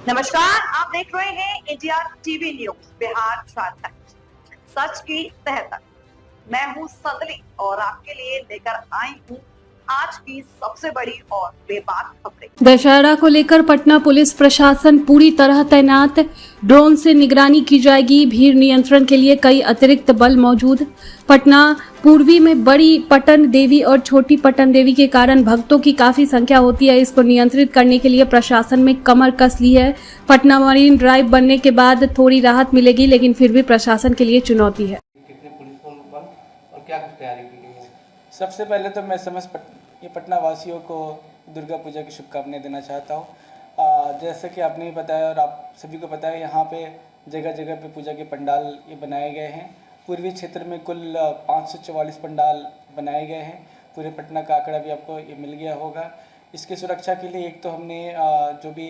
नमस्कार, आप देख रहे हैं India TV news Bihar Jharkhand सच की तह तक। मैं हूं सदली और आपके लिए लेकर आई हूं आज की सबसे बड़ी और बेबाक खबरें। दशहरा को लेकर पटना पुलिस प्रशासन पूरी तरह तैनात। ड्रोन से निगरानी की जाएगी। भीड़ नियंत्रण के लिए कई अतिरिक्त बल मौजूद। पटना पूर्वी में बड़ी पटन देवी और छोटी पटन देवी के कारण भक्तों की काफी संख्या होती है। इसको नियंत्रित करने के लिए प्रशासन में कमर कस ली है। पटना मरीन ड्राइव बनने के बाद थोड़ी राहत मिलेगी, लेकिन फिर भी प्रशासन के लिए चुनौती है। कितने पुलिस बल और क्या कुछ तैयारी की गई है? सबसे पहले तो मैं पटना वासियों को दुर्गा पूजा की शुभकामनाएं देना चाहता हूँ। जैसे कि आपने भी बताया और आप सभी को पता है, यहाँ पे जगह जगह पे पूजा के पंडाल ये बनाए गए हैं। पूर्वी क्षेत्र में कुल 544 पंडाल बनाए गए हैं। पूरे पटना का आंकड़ा भी आपको ये मिल गया होगा। इसकी सुरक्षा के लिए एक तो हमने जो भी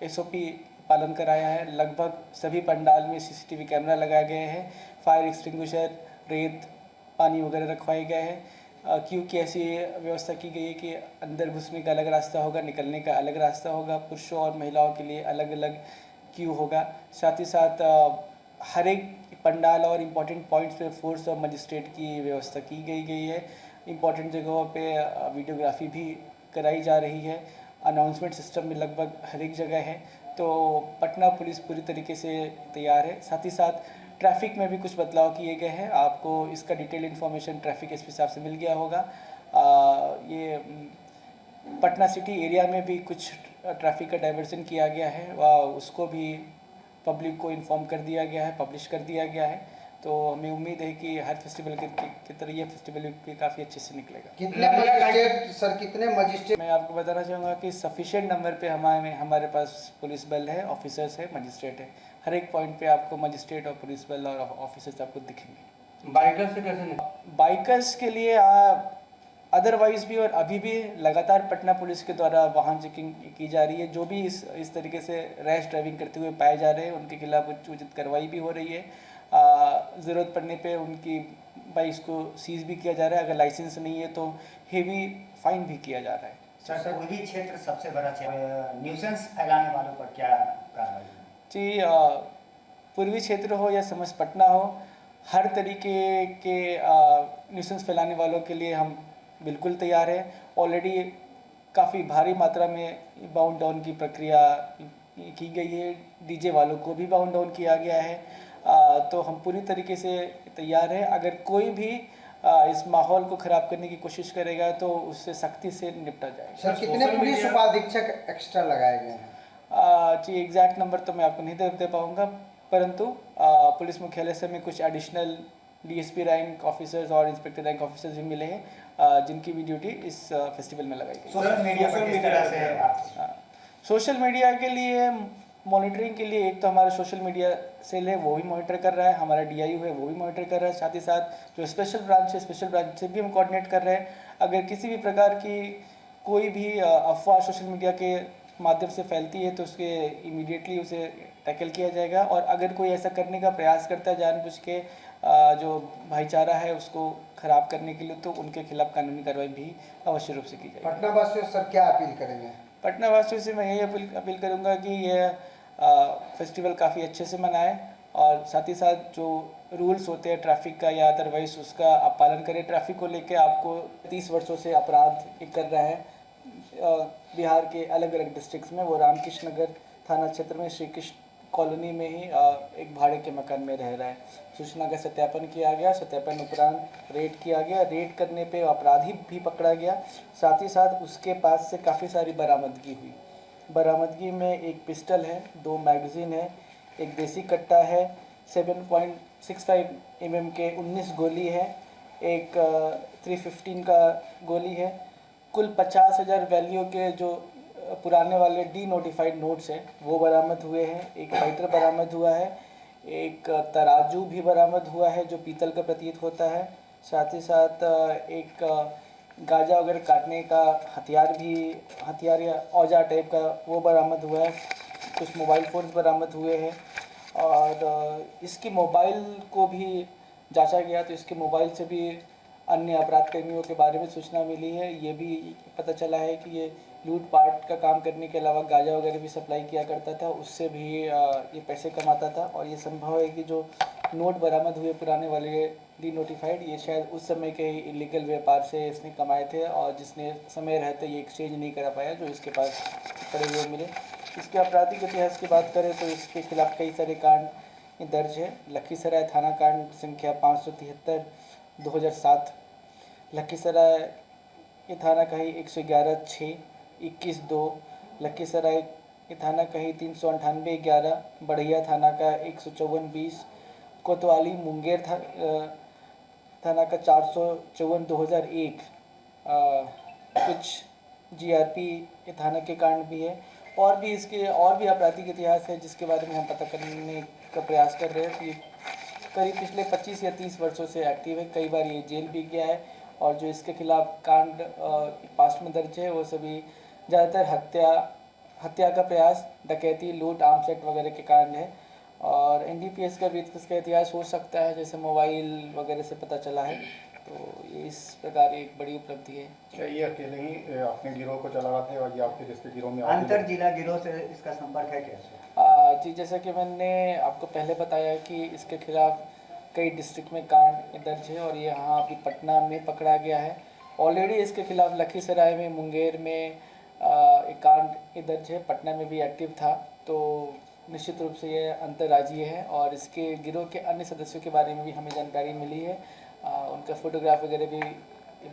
SOP पालन कराया है। लगभग सभी पंडाल में CCTV कैमरा लगाए गए हैं। फायर एक्सटिंग्विशर, रेत, पानी वगैरह रखवाए गए हैं, क्योंकि ऐसी व्यवस्था की गई है कि अंदर घुसने का अलग रास्ता होगा, निकलने का अलग रास्ता होगा। पुरुषों और महिलाओं के लिए अलग अलग क्यू होगा। साथ ही साथ हर एक पंडाल और इम्पॉर्टेंट पॉइंट्स पे फोर्स और मजिस्ट्रेट की व्यवस्था की गई है। इम्पॉर्टेंट जगहों पे वीडियोग्राफी भी कराई जा रही है। अनाउंसमेंट सिस्टम में लगभग हर एक जगह है। तो पटना पुलिस पूरी तरीके से तैयार है। साथ ही साथ ट्रैफिक में भी कुछ बदलाव किए गए हैं। आपको इसका डिटेल इन्फॉर्मेशन ट्रैफिक SP साहब से मिल गया होगा। ये पटना सिटी एरिया में भी कुछ ट्रैफिक का डाइवर्जन किया गया है, उसको भी पब्लिक को इन्फॉर्म कर दिया गया है, पब्लिश कर दिया गया है। तो हमें उम्मीद है कि हर फेस्टिवल की तरह ये फेस्टिवल भी काफ़ी अच्छे से निकलेगा। कितने मजिस्ट्रेट? मैं आपको बताना चाहूँगा कि सफिशिएंट नंबर पे हमारे पास पुलिस बल है, ऑफिसर्स है, मजिस्ट्रेट है। हर एक पॉइंट पे आपको मजिस्ट्रेट और पुलिस बल और ऑफिसर्स आपको दिखेंगे। बाइकर्स से कैसे? बाइकर्स के लिए अदरवाइज भी और अभी भी लगातार पटना पुलिस के द्वारा वाहन चेकिंग की जा रही है। जो भी इस तरीके से रैश ड्राइविंग करते हुए पाए जा रहे हैं, उनके खिलाफ उचित कार्रवाई भी हो रही है। ज़रूरत पड़ने पे उनकी बाइक्स को सीज भी किया जा रहा है। अगर लाइसेंस नहीं है तो हेवी फाइन भी किया जा रहा है। सर, पूर्वी क्षेत्र सबसे बड़ा क्षेत्र, न्यूसेंस फैलाने वालों पर क्या कार्रवाई? जी, पूर्वी क्षेत्र हो या समझ पटना हो, हर तरीके के न्यूसेंस फैलाने वालों के लिए हम बिल्कुल तैयार है। ऑलरेडी काफ़ी भारी मात्रा में बाउंड डाउन की प्रक्रिया की गई है। DJ वालों को भी बाउंड डाउन किया गया है। तो हम पूरी तरीके से तैयार है। अगर कोई भी इस माहौल को ख़राब करने की कोशिश करेगा तो उससे सख्ती से निपटा जाएगा। सर, कितने पुलिस उपाधीक्षक एक्स्ट्रा लगाए गए हैं? जी, एग्जैक्ट नंबर तो मैं आपको नहीं दे पाऊँगा, परंतु पुलिस मुख्यालय से हमें कुछ एडिशनल DSP रैंक ऑफिसर्स और इंस्पेक्टर रैंक ऑफिसर्स भी मिले हैं, जिनकी भी ड्यूटी इस फेस्टिवल में लगाई गई। सोशल मीडिया पर किस तरह से सोशल मीडिया के लिए मॉनिटरिंग के लिए एक तो हमारा सोशल मीडिया सेल है, वो भी मॉनिटर कर रहा है। हमारा DIU है, वो भी मॉनिटर कर रहा है। साथ ही साथ जो स्पेशल ब्रांच है, स्पेशल ब्रांच से भी हम कोऑर्डिनेट कर रहे हैं। अगर किसी भी प्रकार की कोई भी अफवाह सोशल मीडिया के माध्यम से फैलती है तो उसके इमीडिएटली उसे टैकल किया जाएगा। और अगर कोई ऐसा करने का प्रयास करता है जानबूझ के, जो भाईचारा है उसको खराब करने के लिए, तो उनके खिलाफ कानूनी कार्रवाई भी अवश्य रूप से की जाएगी। पटना वासियों सर क्या अपील करेंगे? पटना वासियों से मैं यही अपील करूँगा कि यह फेस्टिवल काफ़ी अच्छे से मनाएं और साथ ही साथ जो रूल्स होते हैं ट्रैफिक का या अदरवाइज उसका आप पालन करें। ट्रैफिक को लेकर आपको 30 वर्षों से अपराध कर रहा है बिहार के अलग अलग डिस्ट्रिक्ट्स में। वो रामकृष्ण नगर थाना क्षेत्र में श्री कृष्ण कॉलोनी में ही एक भाड़े के मकान में रह रहा है। सूचना का सत्यापन किया गया, सत्यापन उपरांत रेड किया गया। रेड करने पे अपराधी भी पकड़ा गया। साथ ही साथ उसके पास से काफ़ी सारी बरामदगी हुई। बरामदगी में एक पिस्टल है, 2 मैगज़ीन है, एक देसी कट्टा है, 7.65 mm के 19 गोली है, एक 315 का गोली है। कुल 50,000 वैल्यू के जो पुराने वाले डीनोटिफाइड नोट्स हैं वो बरामद हुए हैं। एक फाइटर बरामद हुआ है, एक तराजू भी बरामद हुआ है जो पीतल का प्रतीत होता है। साथ ही साथ एक गांजा वगैरह काटने का हथियार या औजार टाइप का वो बरामद हुआ है। कुछ मोबाइल फ़ोन्स बरामद हुए हैं और इसकी मोबाइल को भी जांचा गया तो इसके मोबाइल से भी अन्य अपराध कर्मियों के बारे में सूचना मिली है। ये भी पता चला है कि ये लूटपाट का काम करने के अलावा गांजा वगैरह भी सप्लाई किया करता था, उससे भी ये पैसे कमाता था। और ये संभव है कि जो नोट बरामद हुए पुराने वाले डीनोटिफाइड, ये शायद उस समय के इलीगल व्यापार से इसने कमाए थे और जिसने समय रहते ये एक्सचेंज नहीं करा पाया, जो इसके पास पड़े हुए मिले। इसके आपराधिक इतिहास की बात करें तो इसके खिलाफ कई सारे कांड दर्ज है। लखीसराय थाना कांड संख्या 573 2007, लखीसराय ये थाना कही 111/6 21/2, लखीसराय ये थाना कही 398/11, बढ़िया थाना का 154/20, कोतवाली मुंगेर थाना का 454/2001, कुछ जीआरपी ये थाना के कांड भी है। और भी इसके और भी आपराधिक इतिहास है जिसके बारे में हम पता करने का प्रयास कर रहे हैं। तो ये करीब पिछले 25 या 30 वर्षों से एक्टिव है। कई बार ये जेल भी गया है और जो इसके खिलाफ कांड पास्ट में दर्ज है वो सभी ज़्यादातर हत्या का प्रयास, डकैती, लूट, आर्म्स एक्ट वगैरह के कांड है। और एनडीपीएस का भी इसका इतिहास हो सकता है, जैसे मोबाइल वगैरह से पता चला है। तो ये इस प्रकार एक बड़ी उपलब्धि है। क्या ये अकेले ही अपने गिरोह को चला रहे थे और ये आपके जिसके गिरोह में अंतर जिला गिरोह से इसका संपर्क है कैसे? जी, जैसा कि मैंने आपको पहले बताया कि इसके खिलाफ कई डिस्ट्रिक्ट में कांड दर्ज है और ये यहाँ अभी पटना में पकड़ा गया है। ऑलरेडी इसके खिलाफ लखीसराय में, मुंगेर में एक कांड दर्ज है, पटना में भी एक्टिव था। तो निश्चित रूप से ये अंतर्राज्यीय है और इसके गिरोह के अन्य सदस्यों के बारे में भी हमें जानकारी मिली है। उनका फोटोग्राफ वगैरह भी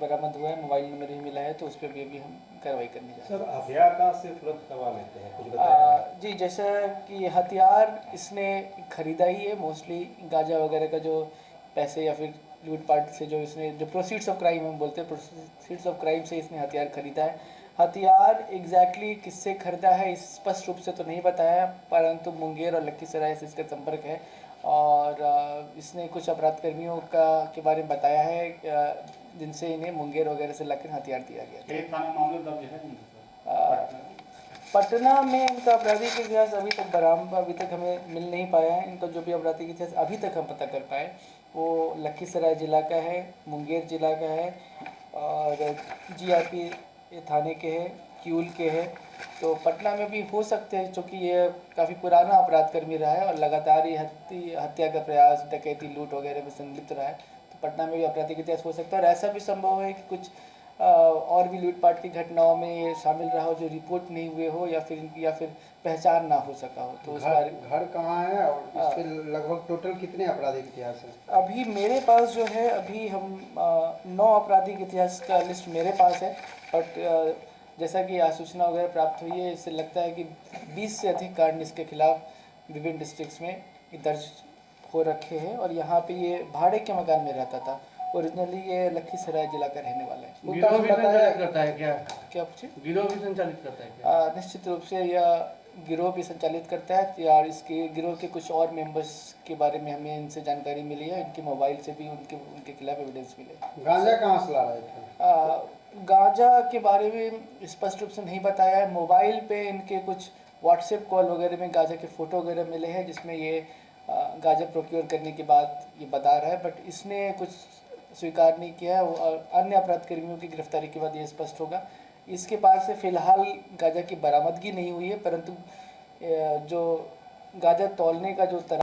बरामद हुआ है, मोबाइल नंबर भी मिला है, तो उस पर भी हम कार्रवाई करने जा रहे हैं। सर, हथियार कहाँ से उपलब्ध करवा लेते हैं, कुछ बताएं? जी, जैसा कि हथियार इसने खरीदा ही है, मोस्टली गांजा वगैरह का जो पैसे या फिर लूटपाट से जो इसने जो प्रोसीड्स ऑफ क्राइम हम बोलते हैं, प्रोसीड्स ऑफ क्राइम से इसने हथियार खरीदा है। हथियार एग्जैक्टली किससे खरीदा है स्पष्ट रूप से तो नहीं बताया, परंतु मुंगेर और लखीसराय से इसका संपर्क है और इसने कुछ अपराध कर्मियों के बारे में बताया है जिनसे इन्हें मुंगेर वगैरह से लाकर हथियार दिया गया। एक थाना मामले दर्ज है पटना में इनका आपराधिक इतिहास अभी तक हमें मिल नहीं पाया है। इनका जो भी आपराधिक इतिहास अभी तक हम पता कर पाए वो लखीसराय जिला का है, मुंगेर जिला का है और जीआरपी थाने के हैं, क्यूल के हैं। तो पटना में भी हो सकते हैं क्योंकि ये काफ़ी पुराना अपराध कर्मी रहा है और लगातार ये हत्या का प्रयास, डकैती, लूट वगैरह में संलिप्त रहा है। तो पटना में भी आपराधिक इतिहास हो सकता है और ऐसा भी संभव है कि कुछ और भी लूटपाट की घटनाओं में ये शामिल रहा हो जो रिपोर्ट नहीं हुए हो या फिर पहचान ना हो सका हो। तो उस बारे में घर कहाँ है और इस पे लगभग टोटल कितने आपराधिक इतिहास है? अभी मेरे पास जो है अभी हम 9 आपराधिक इतिहास का लिस्ट मेरे पास है, बट जैसा कि आज सूचना वगैरह प्राप्त हुई है इससे लगता है कि 20 से अधिक कांड इसके खिलाफ विभिन्न डिस्ट्रिक्ट्स में दर्ज हो रखे हैं। और यहाँ पे ये भाड़े के मकान में रहता था। ओरिजिनली ये लखीसराय जिला का रहने वाला है। गिरोह भी संचालित करता है क्या पूछे? गिरोह भी संचालित करता है क्या? निश्चित रूप से यह गिरोह भी संचालित करता है यार। इसके गिरोह के कुछ और मेंबर्स के बारे में हमें इनसे जानकारी मिली है, इनके मोबाइल से भी उनके खिलाफ एविडेंस मिले। गांजा कहाँ से ला रहे थे? गांजा के बारे में स्पष्ट रूप से नहीं बताया है। मोबाइल पे इनके कुछ व्हाट्सएप कॉल वगैरह में गांजा के फ़ोटो वगैरह मिले हैं जिसमें ये गांजा प्रोक्योर करने के बाद ये बता रहा है, बट इसने कुछ स्वीकार नहीं किया है। और अन्य अपराध कर्मियों की गिरफ्तारी के बाद ये स्पष्ट होगा। इसके पास से फिलहाल गांजा की बरामदगी नहीं हुई है, परंतु जो गांजा तौलने का जो